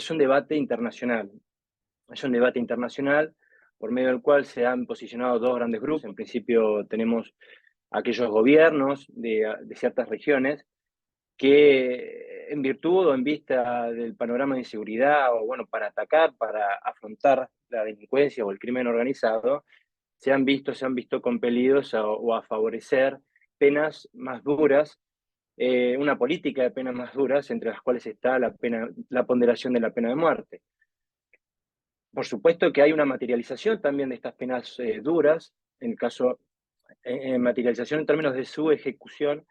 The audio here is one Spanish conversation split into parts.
es un debate internacional. Es un debate internacional por medio del cual se han posicionado dos grandes grupos. En principio tenemos aquellos gobiernos de ciertas regiones que en virtud o en vista del panorama de inseguridad o bueno, para atacar, para afrontar la delincuencia o el crimen organizado, se han visto compelidos o a favorecer penas más duras, una política de penas más duras, entre las cuales está la ponderación de la pena de muerte. Por supuesto que hay una materialización también de estas penas duras, en el caso, materialización en términos de su ejecución,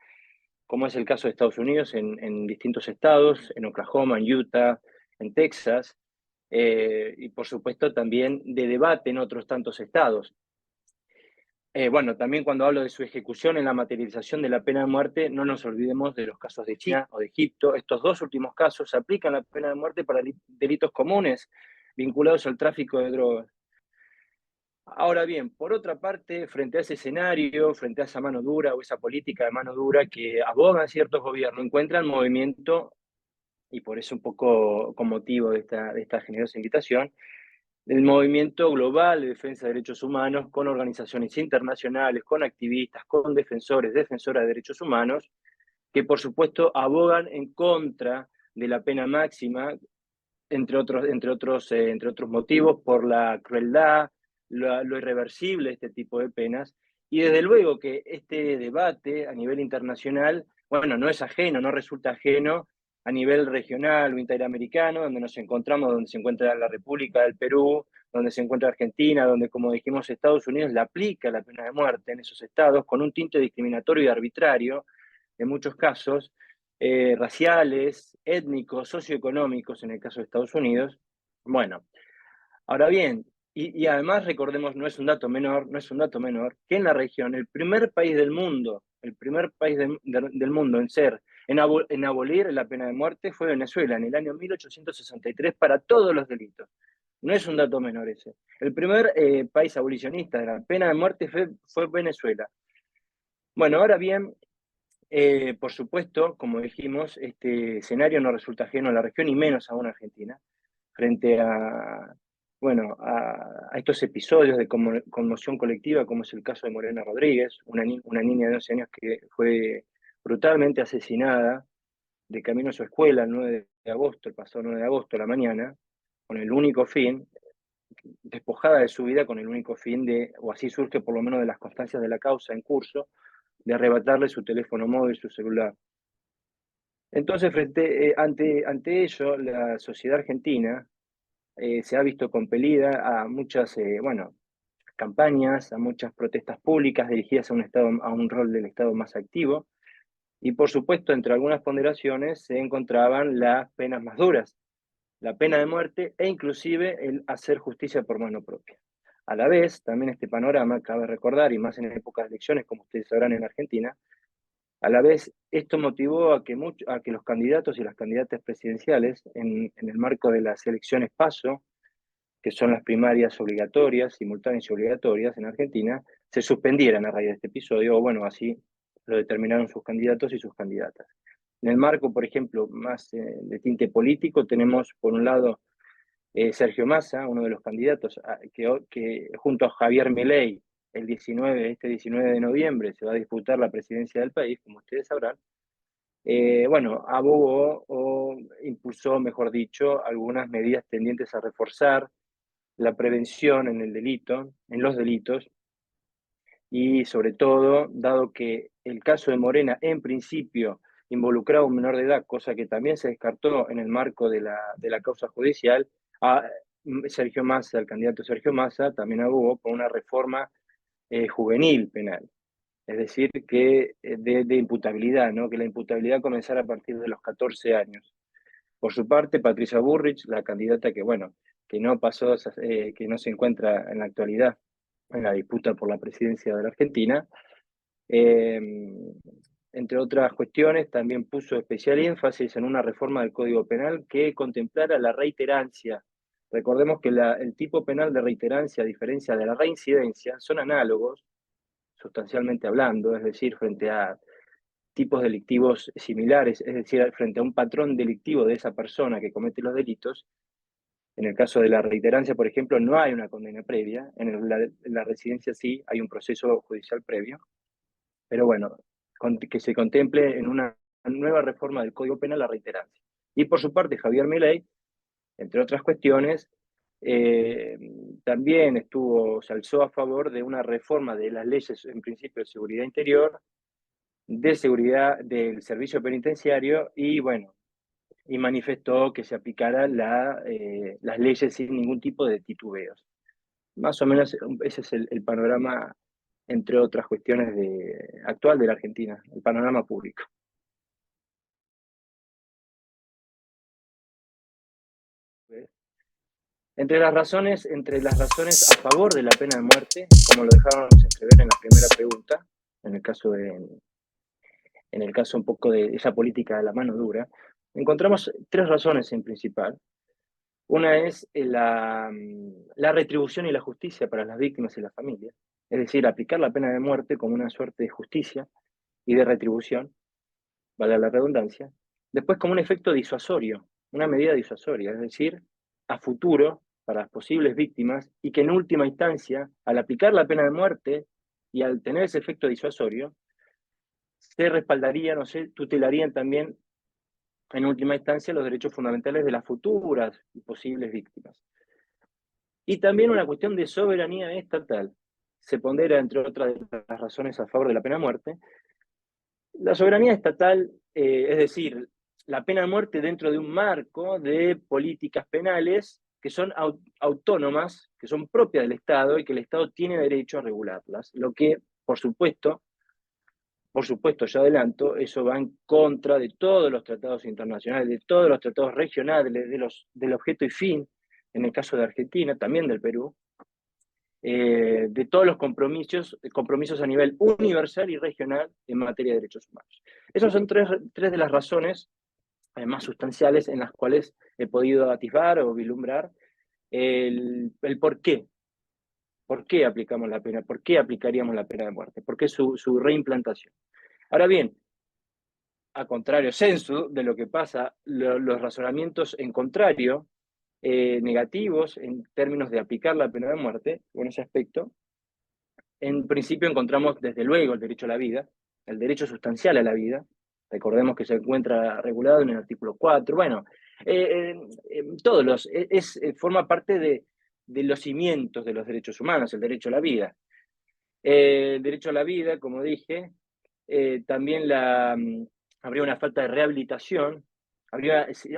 como es el caso de Estados Unidos en distintos estados, en Oklahoma, en Utah, en Texas, y por supuesto también de debate en otros tantos estados. Bueno, también cuando hablo de su ejecución en la materialización de la pena de muerte, no nos olvidemos de los casos de China o de Egipto. Estos dos últimos casos aplican la pena de muerte para delitos comunes vinculados al tráfico de drogas. Ahora bien, por otra parte, frente a ese escenario, frente a esa mano dura o esa política de mano dura que abogan ciertos gobiernos, encuentran movimiento, y por eso un poco con motivo de esta generosa invitación, el movimiento global de defensa de derechos humanos con organizaciones internacionales, con activistas, con defensores, defensoras de derechos humanos, que por supuesto abogan en contra de la pena máxima, entre otros motivos, por la crueldad, lo irreversible de este tipo de penas. Y desde luego que este debate a nivel internacional, bueno, no es ajeno, no resulta ajeno a nivel regional o interamericano, donde nos encontramos, donde se encuentra la República del Perú, donde se encuentra Argentina, donde, como dijimos, Estados Unidos le aplica la pena de muerte en esos estados con un tinte discriminatorio y arbitrario, en muchos casos, raciales, étnicos, socioeconómicos, en el caso de Estados Unidos. Bueno, ahora bien, y además recordemos, no es un dato menor, no es un dato menor, que en la región, el primer país del mundo, el primer país del mundo en abolir la pena de muerte fue Venezuela, en el año 1863, para todos los delitos. No es un dato menor ese. El primer país abolicionista de la pena de muerte fue Venezuela. Bueno, ahora bien, por supuesto, como dijimos, este escenario no resulta ajeno a la región y menos aún a Argentina, frente a, bueno, a estos episodios de conmoción colectiva, como es el caso de Morena Rodríguez, una niña de 11 años que fue brutalmente asesinada de camino a su escuela el 9 de agosto, el pasado 9 de agosto a la mañana, con el único fin, despojada de su vida con el único fin de, o así surge por lo menos de las constancias de la causa en curso, de arrebatarle su teléfono móvil, su celular. Entonces, ante ello, la sociedad argentina se ha visto compelida a muchas, bueno, campañas, a muchas protestas públicas dirigidas a a un rol del Estado más activo, y por supuesto, entre algunas ponderaciones se encontraban las penas más duras, la pena de muerte e inclusive el hacer justicia por mano propia. A la vez, también este panorama, cabe recordar, y más en épocas de elecciones, como ustedes sabrán en Argentina, a la vez, esto motivó a que los candidatos y las candidatas presidenciales, en el marco de las elecciones PASO, que son las primarias obligatorias, simultáneas y obligatorias en Argentina, se suspendieran a raíz de este episodio, o bueno, así lo determinaron sus candidatos y sus candidatas. En el marco, por ejemplo, más de tinte político, tenemos por un lado Sergio Massa, uno de los candidatos, que junto a Javier Milei, este 19 de noviembre, se va a disputar la presidencia del país, como ustedes sabrán. Bueno, abogó o impulsó, mejor dicho, algunas medidas tendientes a reforzar la prevención en el delito, en los delitos, y sobre todo, dado que el caso de Morena en principio involucraba a un menor de edad, cosa que también se descartó en el marco de la causa judicial, a Sergio Massa, el candidato Sergio Massa, también abogó por una reforma juvenil penal, es decir, que de imputabilidad, ¿no? Que la imputabilidad comenzara a partir de los 14 años. Por su parte, Patricia Bullrich, la candidata que, bueno, que no pasó, que no se encuentra en la actualidad en la disputa por la presidencia de la Argentina, eh, entre otras cuestiones, también puso especial énfasis en una reforma del Código Penal que contemplara la reiterancia. Recordemos que el tipo penal de reiterancia, a diferencia de la reincidencia, son análogos, sustancialmente hablando, es decir, frente a tipos delictivos similares, es decir, frente a un patrón delictivo de esa persona que comete los delitos. En el caso de la reiterancia, por ejemplo, no hay una condena previa, en la residencia sí hay un proceso judicial previo, pero bueno, que se contemple en una nueva reforma del Código Penal la reiterancia. Y por su parte, Javier Milei, entre otras cuestiones, eh, también se alzó a favor de una reforma de las leyes, en principio, de seguridad interior, de seguridad del servicio penitenciario, y bueno, y manifestó que se aplicara las leyes sin ningún tipo de titubeos. Más o menos ese es el panorama, entre otras cuestiones, actual de la Argentina, el panorama público. Entre las razones a favor de la pena de muerte, como lo dejábamos entrever en la primera pregunta, en el caso, en el caso un poco de esa política de la mano dura, encontramos tres razones en principal. Una es la retribución y la justicia para las víctimas y las familias, es decir, aplicar la pena de muerte como una suerte de justicia y de retribución, vale la redundancia. Después, como un efecto disuasorio, una medida disuasoria, es decir, a futuro para las posibles víctimas, y que en última instancia, al aplicar la pena de muerte y al tener ese efecto disuasorio, se respaldarían o se tutelarían también en última instancia los derechos fundamentales de las futuras y posibles víctimas. Y también una cuestión de soberanía estatal. Se pondera, entre otras de las razones a favor de la pena de muerte, la soberanía estatal, es decir, la pena de muerte dentro de un marco de políticas penales que son autónomas, que son propias del Estado y que el Estado tiene derecho a regularlas. Lo que, por supuesto, ya adelanto, eso va en contra de todos los tratados internacionales, de todos los tratados regionales, del objeto y fin, en el caso de Argentina, también del Perú, de todos los compromisos a nivel universal y regional en materia de derechos humanos. Esas son tres de las razones más sustanciales en las cuales he podido atisbar o vislumbrar el por qué. ¿Por qué aplicamos la pena? ¿Por qué aplicaríamos la pena de muerte? ¿Por qué su reimplantación? Ahora bien, a contrario sensu de lo que pasa, los razonamientos en contrario, negativos en términos de aplicar la pena de muerte, en ese aspecto, en principio encontramos desde luego el derecho a la vida, el derecho sustancial a la vida, recordemos que se encuentra regulado en el artículo 4, bueno, forma parte de los cimientos de los derechos humanos, el derecho a la vida. El derecho a la vida, como dije, también habría una falta de rehabilitación,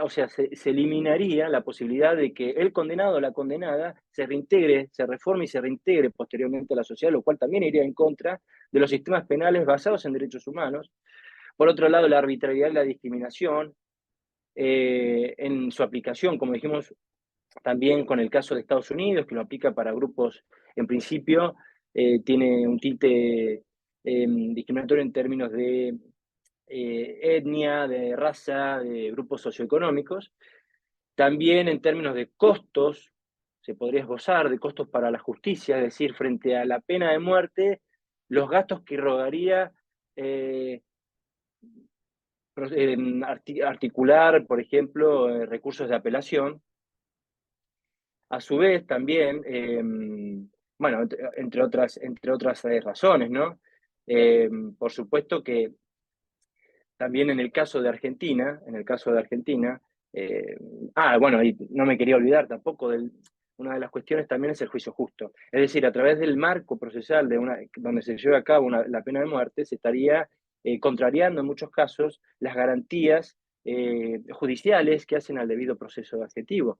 o sea, se eliminaría la posibilidad de que el condenado o la condenada se reintegre, se reforme y se reintegre posteriormente a la sociedad, lo cual también iría en contra de los sistemas penales basados en derechos humanos. Por otro lado, la arbitrariedad y la discriminación en su aplicación, como dijimos también con el caso de Estados Unidos, que lo aplica para grupos, en principio, tiene un tinte discriminatorio en términos de etnia, de raza, de grupos socioeconómicos. También en términos de costos, se podría esbozar de costos para la justicia, es decir, frente a la pena de muerte, los gastos que rogaría articular, por ejemplo, recursos de apelación. A su vez, también, bueno, entre otras razones, ¿no? Por supuesto que también en el caso de Argentina, bueno, y no me quería olvidar tampoco una de las cuestiones también es el juicio justo. Es decir, a través del marco procesal donde se lleva a cabo la pena de muerte, se estaría contrariando en muchos casos las garantías judiciales que hacen al debido proceso adjetivo.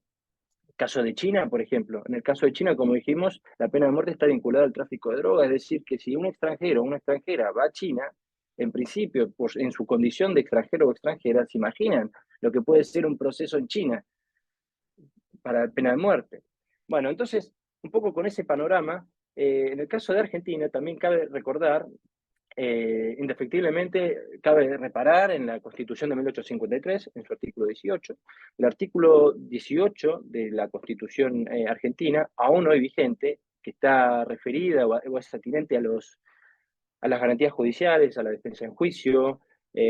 Caso de China, por ejemplo. En el caso de China, como dijimos, la pena de muerte está vinculada al tráfico de drogas, es decir, que si un extranjero o una extranjera va a China, en principio, en su condición de extranjero o extranjera, se imaginan lo que puede ser un proceso en China para pena de muerte. Bueno, entonces, un poco con ese panorama, en el caso de Argentina también cabe recordar, indefectiblemente cabe reparar en la Constitución de 1853, en su artículo 18. El artículo 18 de la Constitución argentina, aún hoy vigente, que está referida o es atinente a las garantías judiciales, a la defensa en juicio,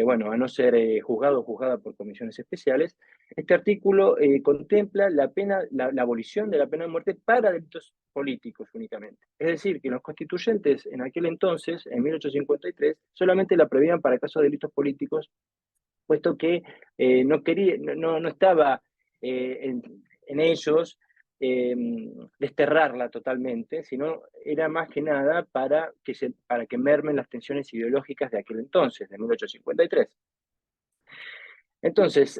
bueno, a no ser juzgado o juzgada por comisiones especiales. Este artículo contempla la abolición de la pena de muerte para delitos políticos únicamente. Es decir, que los constituyentes en aquel entonces, en 1853, solamente la prevían para casos de delitos políticos, puesto que no estaba en ellos eh, desterrarla totalmente, sino era más que nada para que mermen las tensiones ideológicas de aquel entonces, de 1853. Entonces,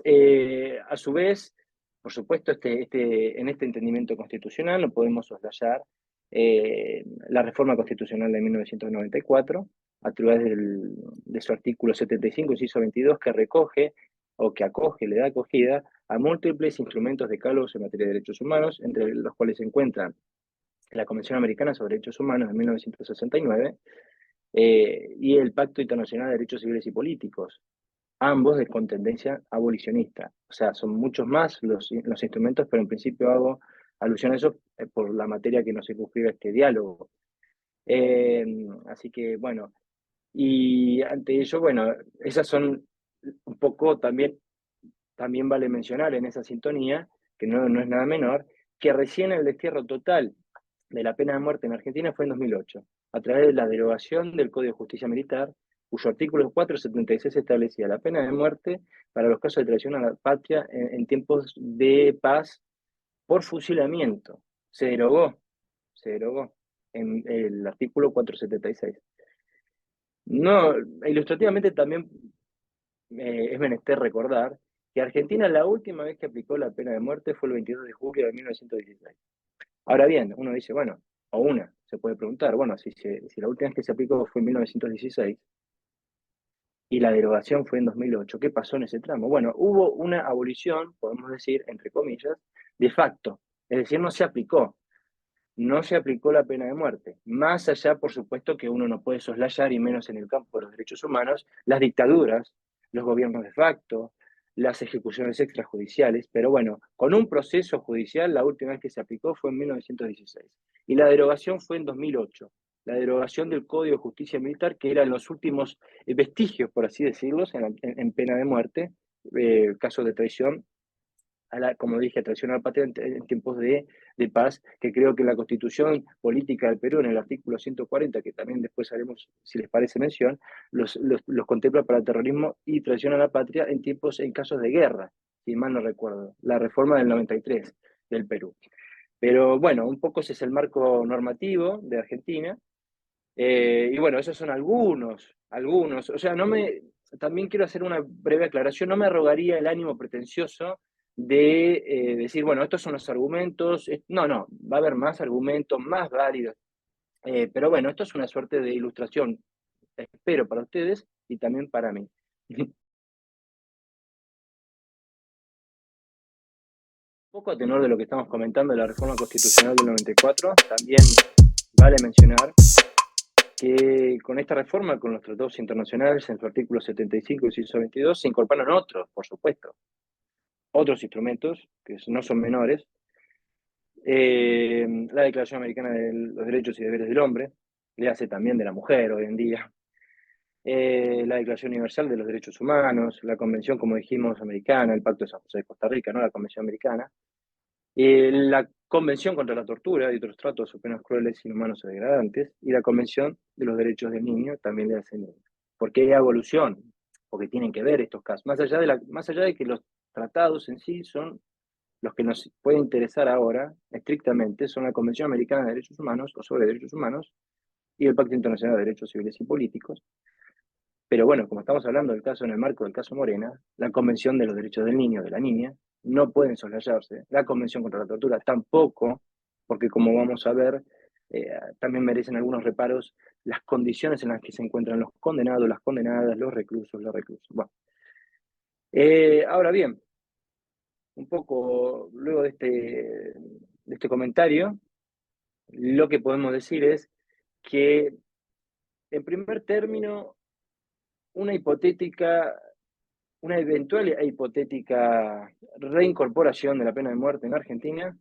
a su vez, por supuesto, en este entendimiento constitucional no podemos soslayar la reforma constitucional de 1994, a través de su artículo 75, inciso 22, que recoge o que acoge, le da acogida a múltiples instrumentos de decálogos en materia de derechos humanos, entre los cuales se encuentran la Convención Americana sobre Derechos Humanos de 1969 y el Pacto Internacional de Derechos Civiles y Políticos, ambos con tendencia abolicionista. O sea, son muchos más los instrumentos, pero en principio hago alusión a eso por la materia que nos circunscribe este diálogo. Así que, bueno, y ante ello, bueno, esas son un poco también vale mencionar en esa sintonía, que no es nada menor, que recién el destierro total de la pena de muerte en Argentina fue en 2008, a través de la derogación del Código de Justicia Militar, cuyo artículo 476 establecía la pena de muerte para los casos de traición a la patria en tiempos de paz por fusilamiento. Se derogó en el artículo 476. No, ilustrativamente también es menester recordar que Argentina la última vez que aplicó la pena de muerte fue el 22 de julio de 1916. Ahora bien, uno dice, bueno, se puede preguntar, bueno, si la última vez que se aplicó fue en 1916 y la derogación fue en 2008, ¿qué pasó en ese tramo? Bueno, hubo una abolición, podemos decir, entre comillas, de facto, es decir, no se aplicó la pena de muerte. Más allá, por supuesto, que uno no puede soslayar, y menos en el campo de los derechos humanos, las dictaduras, los gobiernos de facto, las ejecuciones extrajudiciales, pero bueno, con un proceso judicial, la última vez que se aplicó fue en 1916. Y la derogación fue en 2008. La derogación del Código de Justicia Militar, que eran los últimos vestigios, por así decirlo, en pena de muerte, casos de traición como dije, traición a la patria en tiempos de paz, que creo que la Constitución Política del Perú, en el artículo 140, que también después haremos, si les parece mención, los contempla para terrorismo y traición a la patria en casos de guerra, si mal no recuerdo, la reforma del 93 del Perú. Pero bueno, un poco ese es el marco normativo de Argentina, y bueno, esos son algunos. O sea, también quiero hacer una breve aclaración, no me arrogaría el ánimo pretencioso de decir, bueno, estos son los argumentos. No, va a haber más argumentos, más válidos. Pero bueno, esto es una suerte de ilustración, espero, para ustedes y también para mí. Un poco a tenor de lo que estamos comentando de la reforma constitucional del 94, también vale mencionar que con esta reforma, con los tratados internacionales, en su artículo 75 y inciso 22, se incorporan otros, por supuesto, otros instrumentos que no son menores. La Declaración Americana de los Derechos y Deberes del Hombre, le hace también de la mujer hoy en día. La Declaración Universal de los Derechos Humanos, la Convención, como dijimos, americana, el Pacto de San José de Costa Rica, ¿no? La Convención Americana. La Convención contra la Tortura y otros tratos o penas crueles, inhumanos o degradantes, y la Convención de los Derechos del Niño también le hacen. Porque hay evolución, porque tienen que ver estos casos. Más allá de que los tratados en sí son los que nos puede interesar ahora, estrictamente, son la Convención Americana de Derechos Humanos o sobre Derechos Humanos y el Pacto Internacional de Derechos Civiles y Políticos. Pero bueno, como estamos hablando del caso en el marco del caso Morena, la Convención de los Derechos del Niño, de la niña, no pueden soslayarse. La Convención contra la Tortura tampoco, porque como vamos a ver, también merecen algunos reparos las condiciones en las que se encuentran los condenados, las condenadas, los reclusos, los reclusos. Bueno, ahora bien, un poco luego de este comentario, lo que podemos decir es que, en primer término, una hipotética una eventual e hipotética reincorporación de la pena de muerte en Argentina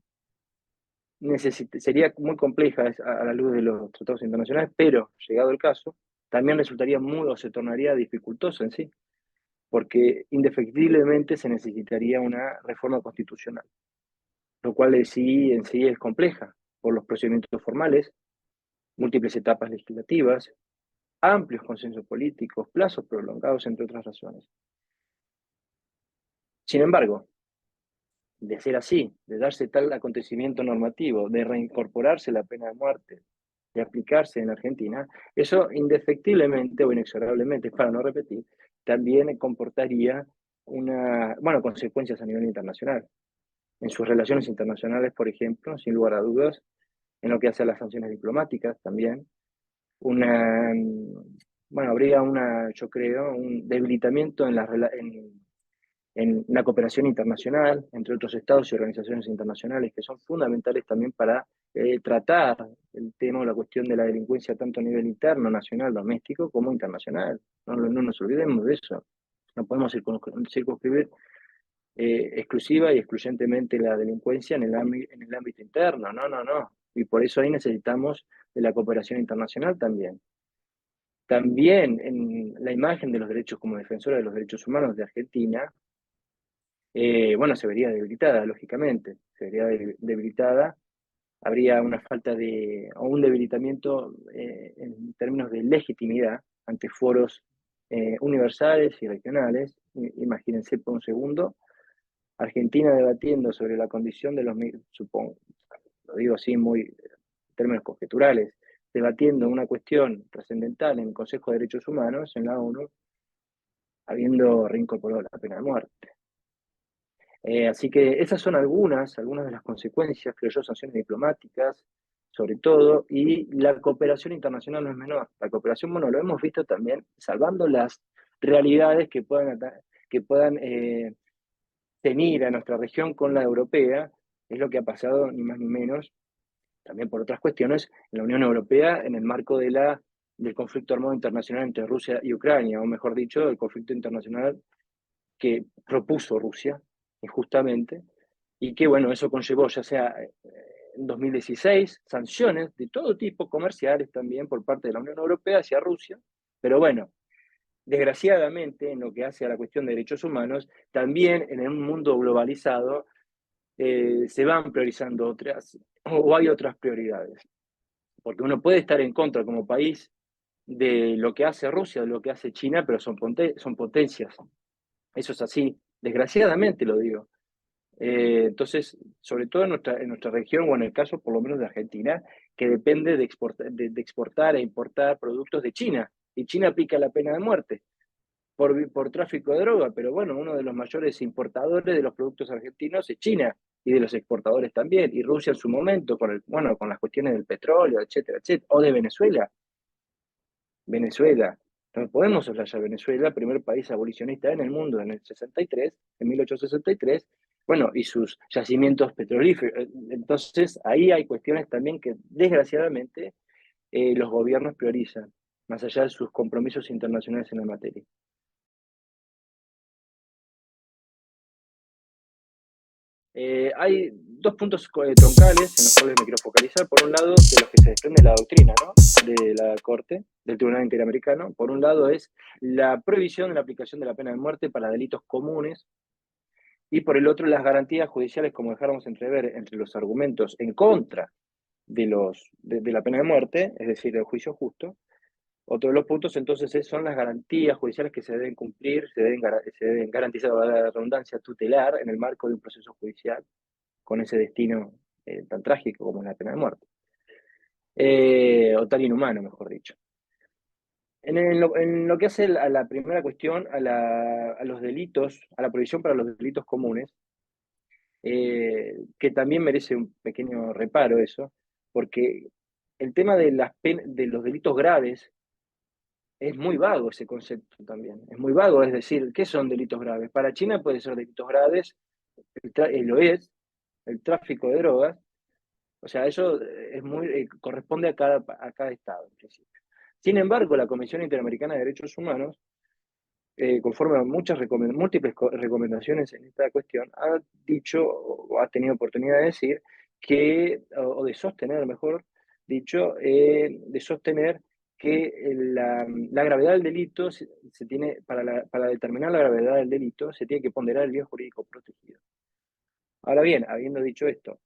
sería muy compleja a la luz de los tratados internacionales, pero llegado el caso, también resultaría muy o se tornaría dificultoso en sí, porque indefectiblemente se necesitaría una reforma constitucional, lo cual en sí es compleja por los procedimientos formales, múltiples etapas legislativas, amplios consensos políticos, plazos prolongados, entre otras razones. Sin embargo, de ser así, de darse tal acontecimiento normativo, de reincorporarse la pena de muerte, de aplicarse en Argentina, eso indefectiblemente o inexorablemente, para no repetir, también comportaría consecuencias a nivel internacional. En sus relaciones internacionales, por ejemplo, sin lugar a dudas, en lo que hace a las sanciones diplomáticas también, habría yo creo, un debilitamiento en la cooperación internacional entre otros estados y organizaciones internacionales que son fundamentales también para tratar el tema o la cuestión de la delincuencia tanto a nivel interno, nacional, doméstico, como internacional. No nos olvidemos de eso. No podemos circunscribir exclusiva y excluyentemente la delincuencia en en el ámbito interno. No. Y por eso ahí necesitamos de la cooperación internacional también. También en la imagen de los derechos como defensora de los derechos humanos de Argentina, se vería debilitada, lógicamente, se vería debilitada, habría una falta o un debilitamiento en términos de legitimidad ante foros universales y regionales. Imagínense por un segundo, Argentina debatiendo sobre la condición de supongo, lo digo así muy en términos conjeturales, debatiendo una cuestión trascendental en el Consejo de Derechos Humanos, en la ONU, habiendo reincorporado la pena de muerte. Así que esas son algunas de las consecuencias, creo yo, sanciones diplomáticas, sobre todo, y la cooperación internacional no es menor. La cooperación, bueno, lo hemos visto también, salvando las realidades que puedan teñir a nuestra región con la europea, es lo que ha pasado, ni más ni menos, también por otras cuestiones, en la Unión Europea, en el marco del conflicto armado internacional entre Rusia y Ucrania, o mejor dicho, el conflicto internacional que propuso Rusia, injustamente, y que, bueno, eso conllevó, ya sea en 2016, sanciones de todo tipo, comerciales también, por parte de la Unión Europea hacia Rusia, pero bueno, desgraciadamente, en lo que hace a la cuestión de derechos humanos, también en un mundo globalizado se van priorizando otras, o hay otras prioridades, porque uno puede estar en contra como país de lo que hace Rusia, de lo que hace China, pero son potencias. Eso es así, desgraciadamente lo digo. Entonces, sobre todo en nuestra región, o en el caso por lo menos de Argentina, que depende de exportar e importar productos de China, y China aplica la pena de muerte por tráfico de droga, pero bueno, uno de los mayores importadores de los productos argentinos es China, y de los exportadores también, y Rusia en su momento, con las cuestiones del petróleo, etcétera, etcétera, o de Venezuela. Venezuela, no podemos soslayar Venezuela, primer país abolicionista en el mundo en el 63, en 1863, bueno, y sus yacimientos petrolíferos. Entonces, ahí hay cuestiones también que, desgraciadamente, los gobiernos priorizan, más allá de sus compromisos internacionales en la materia. Hay dos puntos troncales en los cuales me quiero focalizar. Por un lado, de los que se desprende la doctrina, ¿no?, de la Corte, del Tribunal Interamericano. Por un lado es la prohibición de la aplicación de la pena de muerte para delitos comunes, y por el otro las garantías judiciales, como dejáramos entrever entre los argumentos en contra de la pena de muerte, es decir, el juicio justo. Otro de los puntos entonces son las garantías judiciales que se deben cumplir, se deben garantizar, la redundancia, tutelar en el marco de un proceso judicial con ese destino tan trágico como la pena de muerte. O tan inhumano, mejor dicho. En lo que hace a la primera cuestión, a los delitos, a la prohibición para los delitos comunes, que también merece un pequeño reparo eso, porque el tema de los delitos graves es muy vago ese concepto también. Es muy vago, es decir, ¿qué son delitos graves? Para China puede ser delitos graves, lo es, el tráfico de drogas. O sea, eso corresponde a cada estado, en principio. Sin embargo, la Comisión Interamericana de Derechos Humanos, conforme a múltiples recomendaciones en esta cuestión, ha dicho o ha tenido oportunidad de decir o de sostener, mejor dicho, de sostener que la gravedad del delito se tiene, para determinar la gravedad del delito, se tiene que ponderar el bien jurídico protegido. Ahora bien, habiendo dicho esto,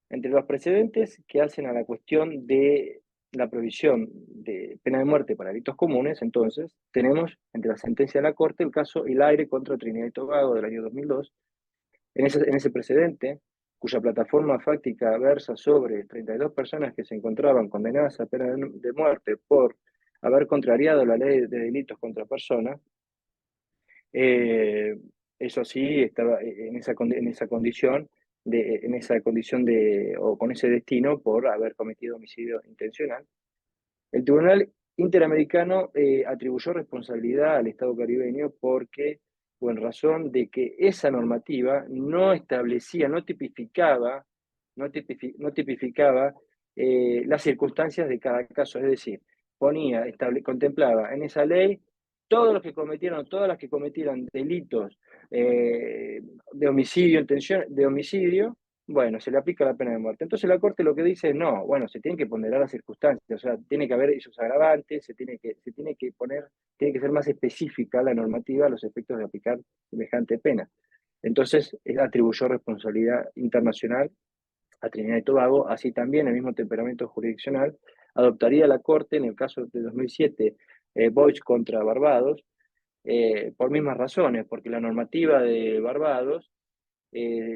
entre los precedentes que hacen a la cuestión de la provisión de pena de muerte para delitos comunes, entonces, tenemos entre la sentencia de la Corte el caso Hilaire contra Trinidad y Tobago del año 2002. En ese precedente, cuya plataforma fáctica versa sobre 32 personas que se encontraban condenadas a pena de muerte por haber contrariado la ley de delitos contra personas, eh, eso sí, estaba en esa condición o con ese destino por haber cometido homicidio intencional. El Tribunal Interamericano atribuyó responsabilidad al Estado caribeño porque, o en razón de que esa normativa no establecía, no tipificaba las circunstancias de cada caso, es decir, contemplaba en esa ley todos los que cometieron, todas las que cometieran delitos de homicidio, bueno, se le aplica la pena de muerte. Entonces la Corte lo que dice es, no, bueno, se tienen que ponderar las circunstancias, o sea, tiene que haber esos agravantes, tiene que ser más específica la normativa a los efectos de aplicar semejante pena. Entonces, él atribuyó responsabilidad internacional a Trinidad y Tobago, así también el mismo temperamento jurisdiccional adoptaría la Corte en el caso de 2007, Boyce contra Barbados, por mismas razones, porque la normativa de Barbados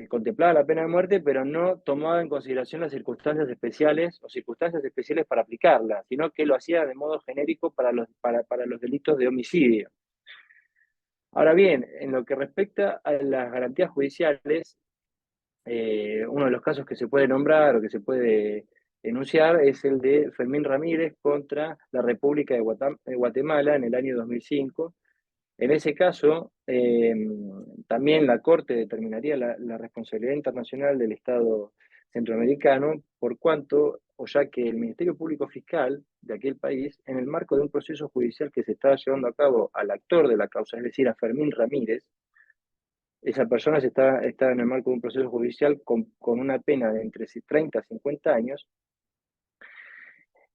contemplaba la pena de muerte, pero no tomaba en consideración las circunstancias especiales o circunstancias especiales para aplicarla, sino que lo hacía de modo genérico para los delitos de homicidio. Ahora bien, en lo que respecta a las garantías judiciales, uno de los casos que se puede nombrar o que se puede enunciar es el de Fermín Ramírez contra la República de Guatemala en el año 2005. En ese caso, también la Corte determinaría la responsabilidad internacional del Estado centroamericano, por cuanto, o ya que el Ministerio Público Fiscal de aquel país, en el marco de un proceso judicial que se estaba llevando a cabo al actor de la causa, es decir, a Fermín Ramírez, esa persona estaba en el marco de un proceso judicial con una pena de entre 30 a 50 años.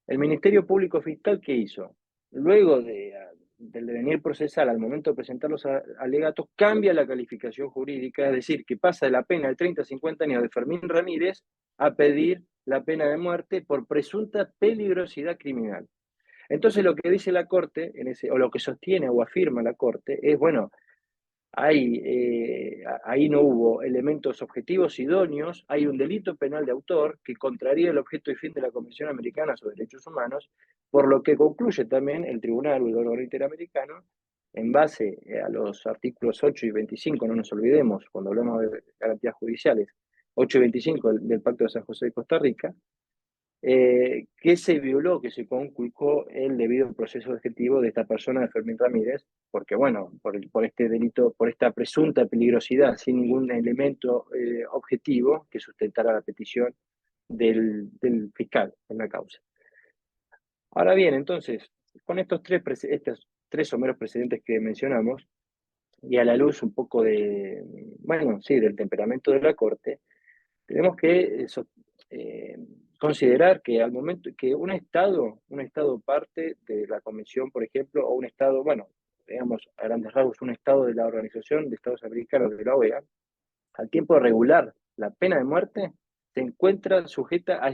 El Ministerio Público Fiscal, ¿qué hizo? Luego del devenir procesal, al momento de presentar los alegatos, cambia la calificación jurídica, es decir, que pasa de la pena de 30 a 50 años de Fermín Ramírez a pedir la pena de muerte por presunta peligrosidad criminal. Entonces lo que dice la Corte, o lo que sostiene o afirma la Corte, es, bueno, ahí no hubo elementos objetivos idóneos, hay un delito penal de autor que contraría el objeto y fin de la Convención Americana sobre Derechos Humanos, por lo que concluye también el Tribunal Interamericano, en base a los artículos 8 y 25, no nos olvidemos, cuando hablamos de garantías judiciales, 8 y 25 del Pacto de San José de Costa Rica, que se violó, que se conculcó el debido proceso objetivo de esta persona, de Fermín Ramírez, porque, bueno, por este delito, por esta presunta peligrosidad, sin ningún elemento objetivo que sustentara la petición del fiscal en la causa. Ahora bien, entonces, con estos tres someros precedentes que mencionamos, y a la luz un poco del temperamento de la Corte, tenemos que considerar que al momento que un estado parte de la Convención, por ejemplo, o un estado, bueno, digamos a grandes rasgos, un estado de la Organización de Estados Americanos de la OEA, al tiempo de regular la pena de muerte, se encuentra sujeta a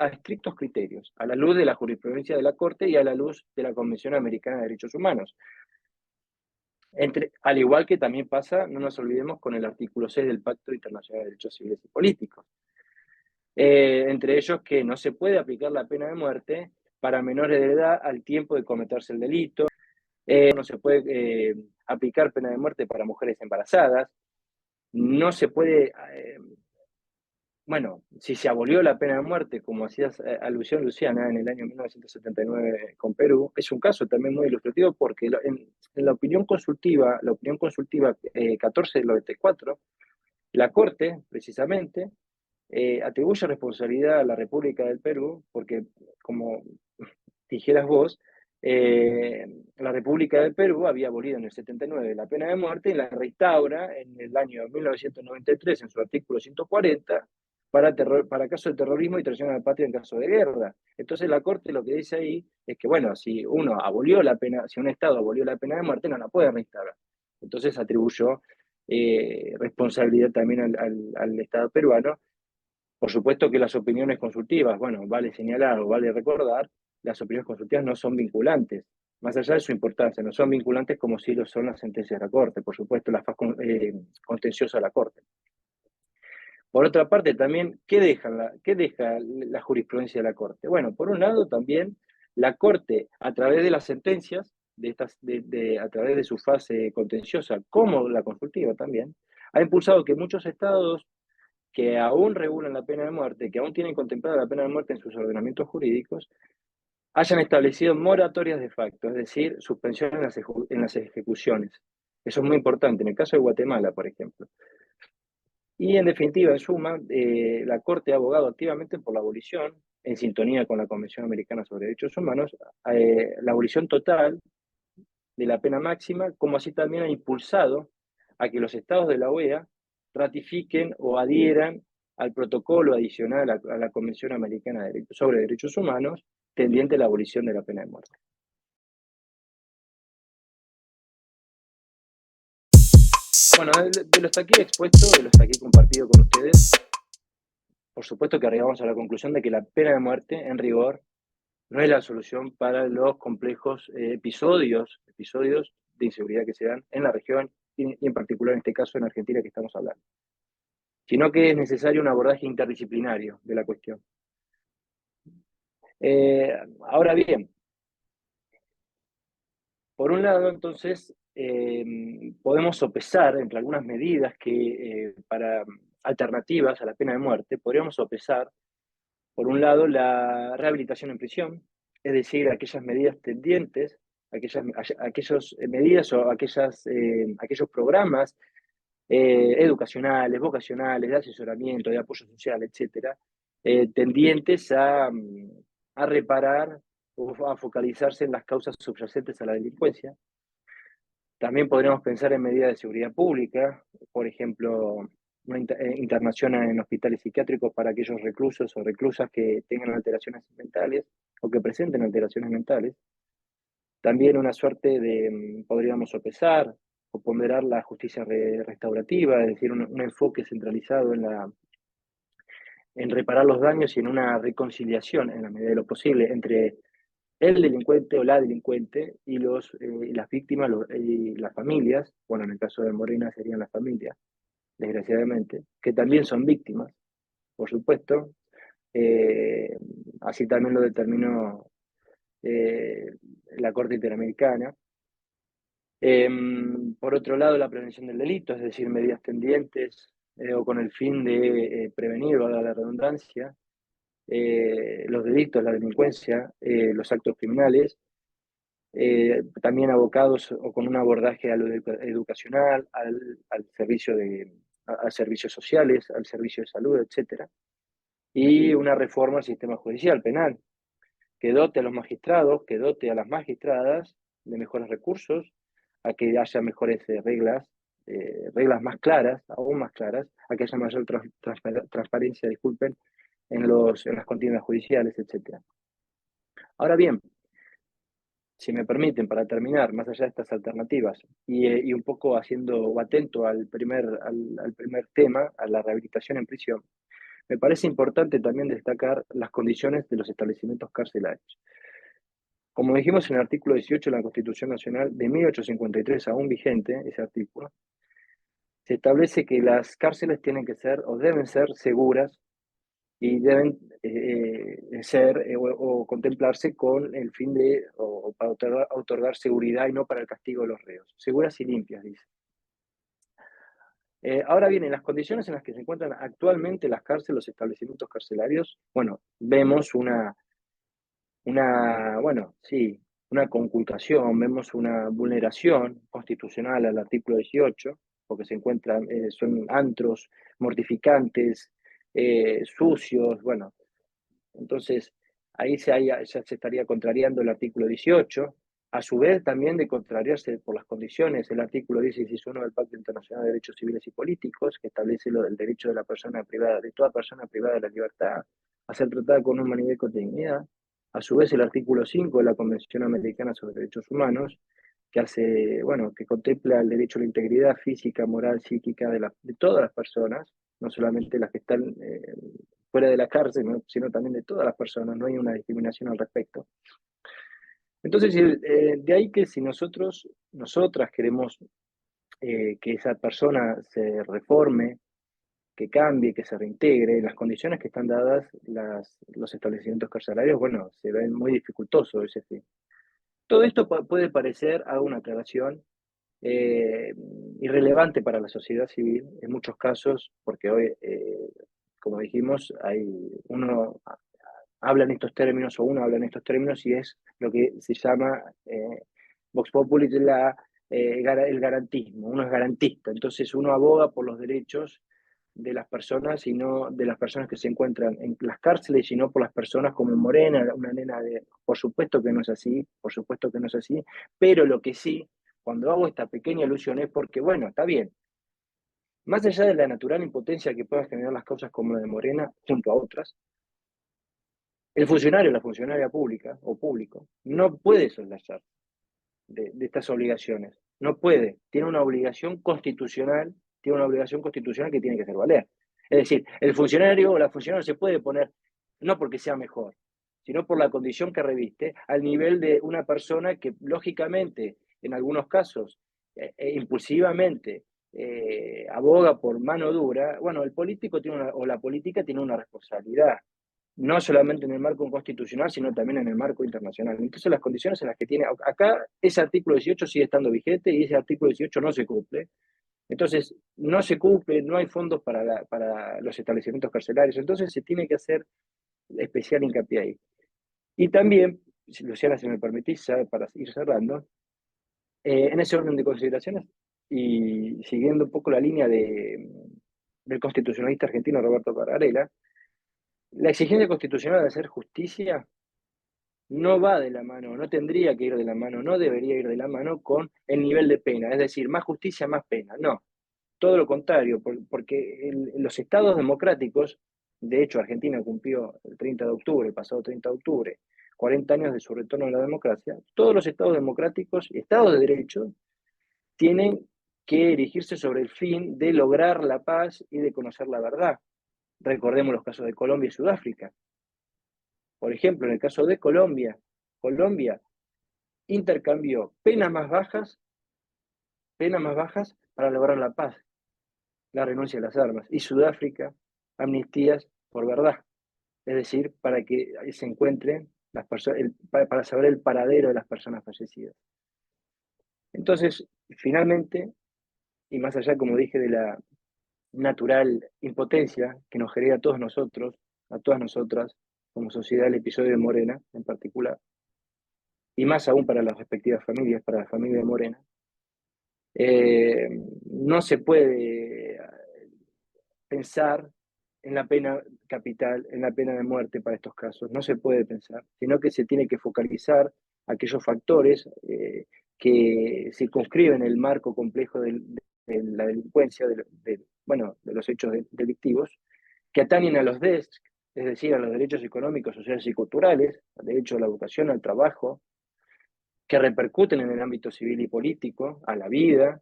estrictos criterios, a la luz de la jurisprudencia de la Corte y a la luz de la Convención Americana de Derechos Humanos. Al igual que también pasa, no nos olvidemos, con el artículo 6 del Pacto Internacional de Derechos Civiles y Políticos. Entre ellos que no se puede aplicar la pena de muerte para menores de edad al tiempo de cometerse el delito, no se puede aplicar pena de muerte para mujeres embarazadas, no se puede, si se abolió la pena de muerte, como hacías alusión, Luciana, en el año 1979 con Perú, es un caso también muy ilustrativo porque en la opinión consultiva 14 del 94, la Corte, precisamente, atribuye responsabilidad a la República del Perú, porque, como dijeras vos, la República del Perú había abolido en el 79 la pena de muerte y la restaura en el año 1993 en su artículo 140, para caso de terrorismo y traición a la patria en caso de guerra. Entonces la Corte lo que dice ahí es que, bueno, si un Estado abolió la pena de muerte, no la puede reinstaurar. Entonces atribuyó responsabilidad también al Estado peruano. Por supuesto que las opiniones consultivas, bueno, vale señalar o vale recordar, las opiniones consultivas no son vinculantes, más allá de su importancia, no son vinculantes como sí lo son las sentencias de la Corte, por supuesto, la faz contenciosa de la Corte. Por otra parte, también, ¿qué deja la jurisprudencia de la Corte? Bueno, por un lado, también la Corte, a través de las sentencias, a través de su fase contenciosa, como la consultiva también, ha impulsado que muchos estados que aún regulan la pena de muerte, que aún tienen contemplada la pena de muerte en sus ordenamientos jurídicos, hayan establecido moratorias de facto, es decir, suspensión en las ejecuciones. Eso es muy importante, en el caso de Guatemala, por ejemplo. Y en definitiva, en suma, la Corte ha abogado activamente por la abolición, en sintonía con la Convención Americana sobre Derechos Humanos, la abolición total de la pena máxima, como así también ha impulsado a que los estados de la OEA ratifiquen o adhieran al protocolo adicional a la Convención Americana sobre Derechos Humanos, tendiente a la abolición de la pena de muerte. Bueno, de lo hasta aquí expuesto, de lo hasta aquí compartido con ustedes, por supuesto que arribamos a la conclusión de que la pena de muerte, en rigor, no es la solución para los complejos episodios de inseguridad que se dan en la región y en particular en este caso en Argentina que estamos hablando, sino que es necesario un abordaje interdisciplinario de la cuestión. Ahora bien, por un lado, entonces, podemos sopesar entre algunas medidas que para alternativas a la pena de muerte, podríamos sopesar, por un lado, la rehabilitación en prisión, es decir, aquellas medidas tendientes, aquellas medidas o aquellos programas educacionales, vocacionales, de asesoramiento, de apoyo social, etcétera, tendientes a reparar o a focalizarse en las causas subyacentes a la delincuencia. También podríamos pensar en medidas de seguridad pública, por ejemplo, una internación en hospitales psiquiátricos para aquellos reclusos o reclusas que tengan alteraciones mentales o que presenten alteraciones mentales. También una suerte de, podríamos sopesar o ponderar la justicia restaurativa, es decir, un enfoque centralizado en reparar los daños y en una reconciliación, en la medida de lo posible, entre el delincuente o la delincuente y las víctimas y las familias, bueno, en el caso de Morena serían las familias, desgraciadamente, que también son víctimas, por supuesto. Así también lo determinó la Corte Interamericana. Por otro lado, la prevención del delito, es decir, medidas tendientes o con el fin de prevenir, valga la redundancia, los delitos, la delincuencia, los actos criminales, también abocados o con un abordaje a lo educacional, al a servicios sociales, al servicio de salud, etcétera, y una reforma al sistema judicial penal que dote a los magistrados, que dote a las magistradas de mejores recursos, a que haya mejores reglas más claras, aún más claras, a que haya mayor transparencia, disculpen, en las contiendas judiciales, etcétera. Ahora bien, si me permiten, para terminar, más allá de estas alternativas y un poco haciendo o atento al primer tema, a la rehabilitación en prisión, me parece importante también destacar las condiciones de los establecimientos carcelarios. Como dijimos en el artículo 18 de la Constitución Nacional de 1853, aún vigente ese artículo, se establece que las cárceles tienen que ser o deben ser seguras y deben ser o contemplarse con el fin de, o para otorgar seguridad y no para el castigo de los reos. Seguras y limpias, dice. Ahora bien, en las condiciones en las que se encuentran actualmente las cárceles, los establecimientos carcelarios, bueno, vemos una conculcación, vemos una vulneración constitucional al artículo 18, porque se encuentran, son antros mortificantes, sucios, bueno, entonces ahí ya se estaría contrariando el artículo 18, a su vez también de contrariarse por las condiciones, el artículo 10 y 11 del Pacto Internacional de Derechos Civiles y Políticos, que establece el derecho de la persona privada, de toda persona privada de la libertad, a ser tratada con humanidad y con dignidad. A su vez, el artículo 5 de la Convención Americana sobre Derechos Humanos, que hace, bueno, que contempla el derecho a la integridad física, moral, psíquica de todas las personas, no solamente las que están fuera de la cárcel, ¿no? Sino también de todas las personas, no hay una discriminación al respecto. Entonces, de ahí que si nosotras queremos que esa persona se reforme, que cambie, que se reintegre, las condiciones que están dadas los establecimientos carcelarios, bueno, se ven muy dificultoso ese fin. Todo esto puede parecer, hago una aclaración, eh, irrelevante para la sociedad civil en muchos casos, porque hoy, como dijimos, uno habla en estos términos o uno habla en estos términos y es lo que se llama Vox Populi, el garantismo, uno es garantista, entonces uno aboga por los derechos de las personas y no de las personas que se encuentran en las cárceles, sino por las personas como Morena, una nena de... Por supuesto que no es así, por supuesto que no es así, pero lo que sí, cuando hago esta pequeña alusión es porque, bueno, está bien, más allá de la natural impotencia que puedan generar las causas como la de Morena, junto a otras, el funcionario o la funcionaria pública o público no puede soslayar de estas obligaciones, no puede, tiene una obligación constitucional que tiene que hacer valer. Es decir, el funcionario o la funcionaria se puede poner, no porque sea mejor, sino por la condición que reviste, al nivel de una persona que lógicamente, en algunos casos, impulsivamente, aboga por mano dura. Bueno, el político o la política tiene una responsabilidad, no solamente en el marco constitucional, sino también en el marco internacional. Entonces, las condiciones en las que tiene, acá ese artículo 18 sigue estando vigente y ese artículo 18 no se cumple. Entonces, no se cumple, no hay fondos para los establecimientos carcelarios, entonces se tiene que hacer especial hincapié ahí. Y también, si Luciana, si me permitís, para ir cerrando, en ese orden de consideraciones y siguiendo un poco la línea del constitucionalista argentino Roberto Carrarela, la exigencia constitucional de hacer justicia no va de la mano, no tendría que ir de la mano, no debería ir de la mano con el nivel de pena, es decir, más justicia, más pena. No, todo lo contrario, porque en los estados democráticos, de hecho Argentina cumplió el 30 de octubre, el pasado 30 de octubre, 40 años de su retorno a la democracia, todos los estados democráticos y estados de derecho tienen que erigirse sobre el fin de lograr la paz y de conocer la verdad. Recordemos los casos de Colombia y Sudáfrica. Por ejemplo, en el caso de Colombia, Colombia intercambió penas más bajas para lograr la paz, la renuncia a las armas. Y Sudáfrica, amnistías por verdad. Es decir, para que se encuentren las personas, para saber el paradero de las personas fallecidas. Entonces, finalmente, y más allá, como dije, de la natural impotencia que nos genera a todos nosotros, a todas nosotras, como sociedad, el episodio de Morena en particular, y más aún para las respectivas familias, para la familia de Morena, eh, no se puede pensar en la pena capital, en la pena de muerte para estos casos, no se puede pensar, sino que se tiene que focalizar aquellos factores que circunscriben el marco complejo de la delincuencia, bueno, de los hechos delictivos, que atañen a los DESC, es decir, a los derechos económicos, sociales y culturales, al derecho a la educación, al trabajo, que repercuten en el ámbito civil y político, a la vida.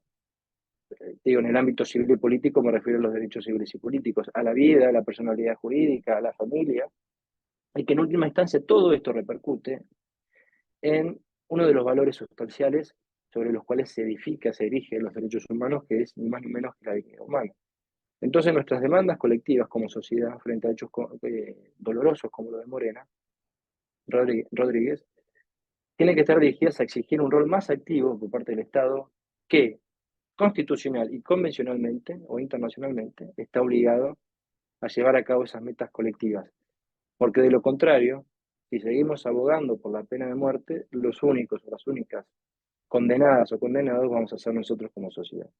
Digo, en el ámbito civil y político me refiero a los derechos civiles y políticos, a la vida, a la personalidad jurídica, a la familia, y que en última instancia todo esto repercute en uno de los valores sustanciales sobre los cuales se edifica, se erigen los derechos humanos, que es ni más ni menos que la dignidad humana. Entonces, nuestras demandas colectivas como sociedad frente a hechos dolorosos como lo de Morena, Rodríguez, tienen que estar dirigidas a exigir un rol más activo por parte del Estado que constitucional y convencionalmente o internacionalmente está obligado a llevar a cabo esas metas colectivas. Porque de lo contrario, si seguimos abogando por la pena de muerte, los únicos o las únicas condenadas o condenados vamos a ser nosotros como sociedad.